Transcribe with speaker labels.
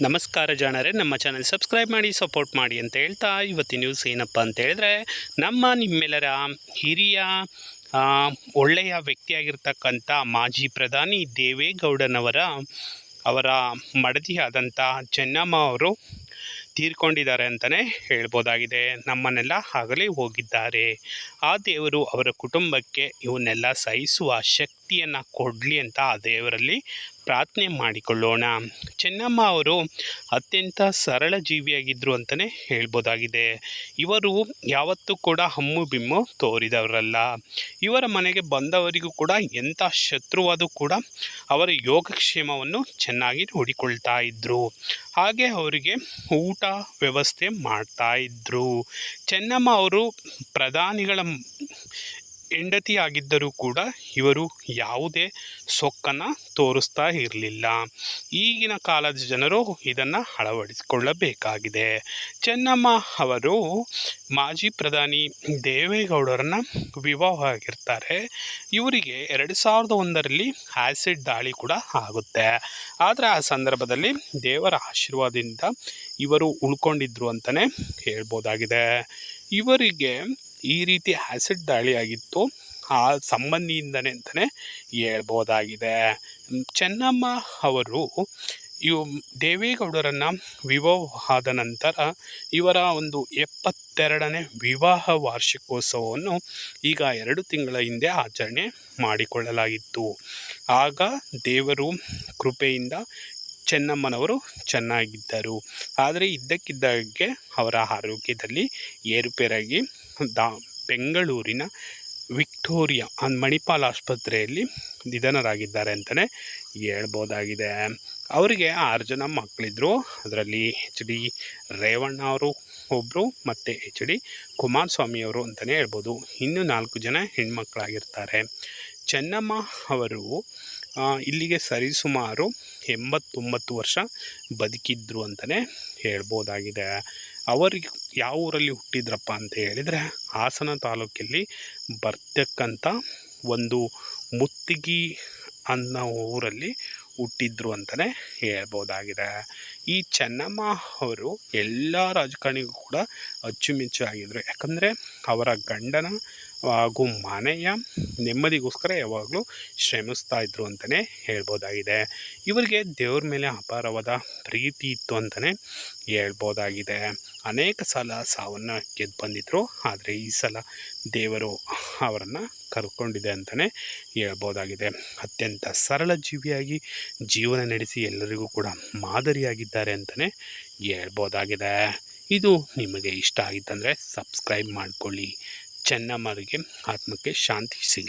Speaker 1: ನಮಸ್ಕಾರ ಜಾಣರೇ, ನಮ್ಮ channel subscribe ಮಾಡಿ ಸಪೋರ್ಟ್ ಮಾಡಿ ಅಂತ ಹೇಳ್ತಾ ಇವತ್ತಿನ ನ್ಯೂಸ್ ಏನಪ್ಪ ಅಂತ ಹೇಳಿದ್ರೆ, ನಿಮ್ಮೆಲ್ಲರ ಹಿರಿಯ ಒಳ್ಳೆಯ ವ್ಯಕ್ತಿಯಾಗಿರ್ತಕ್ಕಂಥ ಮಾಜಿ ಪ್ರಧಾನಿ ಅವರ ಮಡದಿಯಾದಂಥ ಚೆನ್ನಮ್ಮ ಅವರು ತೀರ್ಕೊಂಡಿದ್ದಾರೆ ಅಂತಲೇ ಹೇಳ್ಬೋದಾಗಿದೆ. ನಮ್ಮನ್ನೆಲ್ಲ ಆಗಲೇ ಹೋಗಿದ್ದಾರೆ. ಆ ದೇವರು ಅವರ ಕುಟುಂಬಕ್ಕೆ ಇವನ್ನೆಲ್ಲ ಸಹಿಸುವ ಶಕ್ತಿಯನ್ನು ಕೊಡಲಿ ಅಂತ ಆ ದೇವರಲ್ಲಿ ಪ್ರಾರ್ಥನೆ ಮಾಡಿಕೊಳ್ಳೋಣ. ಚೆನ್ನಮ್ಮ ಅವರು ಅತ್ಯಂತ ಸರಳ ಜೀವಿಯಾಗಿದ್ದರು ಅಂತಲೇ ಹೇಳ್ಬೋದಾಗಿದೆ. ಇವರು ಯಾವತ್ತೂ ಕೂಡ ಹಮ್ಮು ಬಿಮ್ಮು ತೋರಿದವರಲ್ಲ. ಇವರ ಮನೆಗೆ ಬಂದವರಿಗೂ ಕೂಡ ಎಂಥ ಶತ್ರುವಾದರೂ ಕೂಡ ಅವರ ಯೋಗಕ್ಷೇಮವನ್ನು ಚೆನ್ನಾಗಿ ನೋಡಿಕೊಳ್ತಾ ಇದ್ದರು. ಹಾಗೆ ಅವರಿಗೆ ಊಟ ವ್ಯವಸ್ಥೆ ಮಾಡ್ತಾ ಇದ್ದರು. ಚೆನ್ನಮ್ಮ ಅವರು ಪ್ರಧಾನಿಗಳ ಹೆಂಡತಿಯಾಗಿದ್ದರೂ ಕೂಡ ಇವರು ಯಾವುದೇ ಸೊಕ್ಕನ್ನು ತೋರಿಸ್ತಾ ಇರಲಿಲ್ಲ. ಈಗಿನ ಕಾಲದ ಜನರು ಇದನ್ನು ಅಳವಡಿಸಿಕೊಳ್ಳಬೇಕಾಗಿದೆ. ಚೆನ್ನಮ್ಮ ಅವರು ಮಾಜಿ ಪ್ರಧಾನಿ ದೇವೇಗೌಡರನ್ನು ವಿವಾಹ ಆಗಿರ್ತಾರೆ. ಇವರಿಗೆ 2001ರಲ್ಲಿ ಆ್ಯಸಿಡ್ ದಾಳಿ ಕೂಡ ಆಗುತ್ತೆ. ಆದರೆ ಆ ಸಂದರ್ಭದಲ್ಲಿ ದೇವರ ಆಶೀರ್ವಾದದಿಂದ ಇವರು ಉಳ್ಕೊಂಡಿದ್ರು ಅಂತಲೇ ಹೇಳ್ಬೋದಾಗಿದೆ. ಇವರಿಗೆ ಈ ರೀತಿ ಆ್ಯಸಿಡ್ ದಾಳಿ ಆಗಿತ್ತು ಆ ಸಂಬಂಧಿಯಿಂದನೇ ಅಂತಲೇ ಹೇಳ್ಬೋದಾಗಿದೆ. ಚೆನ್ನಮ್ಮ ಅವರು ದೇವೇಗೌಡರನ್ನು ವಿವಾಹ ಆದ ನಂತರ ಇವರ ಒಂದು 72ನೇ ವಿವಾಹ ವಾರ್ಷಿಕೋತ್ಸವವನ್ನು ಈಗ 2 ತಿಂಗಳ ಹಿಂದೆ ಆಚರಣೆ ಮಾಡಿಕೊಳ್ಳಲಾಗಿತ್ತು. ಆಗ ದೇವರು ಕೃಪೆಯಿಂದ ಚೆನ್ನಮ್ಮನವರು ಚೆನ್ನಾಗಿದ್ದರು. ಆದರೆ ಇದ್ದಕ್ಕಿದ್ದಾಗೆ ಅವರ ಆರೋಗ್ಯದಲ್ಲಿ ಏರುಪೇರಾಗಿ ಬೆಂಗಳೂರಿನ ವಿಕ್ಟೋರಿಯಾ ಮಣಿಪಾಲ್ ಆಸ್ಪತ್ರೆಯಲ್ಲಿ ನಿಧನರಾಗಿದ್ದಾರೆ ಅಂತಲೇ ಹೇಳ್ಬೋದಾಗಿದೆ. ಅವರಿಗೆ 6 ಜನ ಮಕ್ಕಳಿದ್ರು. ಅದರಲ್ಲಿ HD ರೇವಣ್ಣ ಅವರು ಒಬ್ಬರು ಮತ್ತು HD ಕುಮಾರಸ್ವಾಮಿಯವರು ಅಂತಲೇ ಹೇಳ್ಬೋದು. ಇನ್ನೂ 4 ಜನ ಹೆಣ್ಮಕ್ಳಾಗಿರ್ತಾರೆ. ಚೆನ್ನಮ್ಮ ಅವರು ಇಲ್ಲಿಗೆ ಸರಿಸುಮಾರು 89 ವರ್ಷ ಬದುಕಿದ್ರು ಅಂತಲೇ ಹೇಳ್ಬೋದಾಗಿದೆ. ಅವರಿಗೆ ಯಾವ ಊರಲ್ಲಿ ಹುಟ್ಟಿದ್ರಪ್ಪ ಅಂತ ಹೇಳಿದರೆ, ಹಾಸನ ತಾಲೂಕಲ್ಲಿ ಬರ್ತಕ್ಕಂಥ ಒಂದು ಮುತ್ತಿಗಿ ಅನ್ನೋ ಊರಲ್ಲಿ ಹುಟ್ಟಿದ್ರು ಅಂತಲೇ ಹೇಳ್ಬೋದಾಗಿದೆ. ಈ ಚೆನ್ನಮ್ಮ ಅವರು ಎಲ್ಲ ರಾಜಕಾರಣಿಗೂ ಕೂಡ ಅಚ್ಚುಮೆಚ್ಚು ಆಗಿದ್ದರು. ಯಾಕಂದರೆ ಅವರ ಗಂಡನ ಹಾಗೂ ಮನೆಯ ನೆಮ್ಮದಿಗೋಸ್ಕರ ಯಾವಾಗಲೂ ಶ್ರಮಿಸ್ತಾ ಇದ್ರು ಅಂತಲೇ ಹೇಳ್ಬೋದಾಗಿದೆ. ಇವರಿಗೆ ದೇವ್ರ ಮೇಲೆ ಅಪಾರವಾದ ಪ್ರೀತಿ ಇತ್ತು ಅಂತಲೇ ಹೇಳ್ಬೋದಾಗಿದೆ. ಅನೇಕ ಸಲ ಸಾವನ್ನು ಗೆದ್ದು ಬಂದಿದ್ದರು. ಆದರೆ ಈ ಸಲ ದೇವರು ಅವರನ್ನು ಕರ್ಕೊಂಡಿದೆ ಅಂತಲೇ ಹೇಳ್ಬೋದಾಗಿದೆ. ಅತ್ಯಂತ ಸರಳ ಜೀವಿಯಾಗಿ ಜೀವನ ನಡೆಸಿ ಎಲ್ಲರಿಗೂ ಕೂಡ ಮಾದರಿಯಾಗಿದ್ದಾರೆ ಅಂತಲೇ ಹೇಳ್ಬೋದಾಗಿದೆ. ಇದು ನಿಮಗೆ ಇಷ್ಟ ಆಗಿತ್ತಂದರೆ ಸಬ್ಸ್ಕ್ರೈಬ್ ಮಾಡಿಕೊಳ್ಳಿ. ಚೆನ್ನಮ್ಮರಿಗೆ ಆತ್ಮಕ್ಕೆ ಶಾಂತಿ ಸಿಗಲಿ.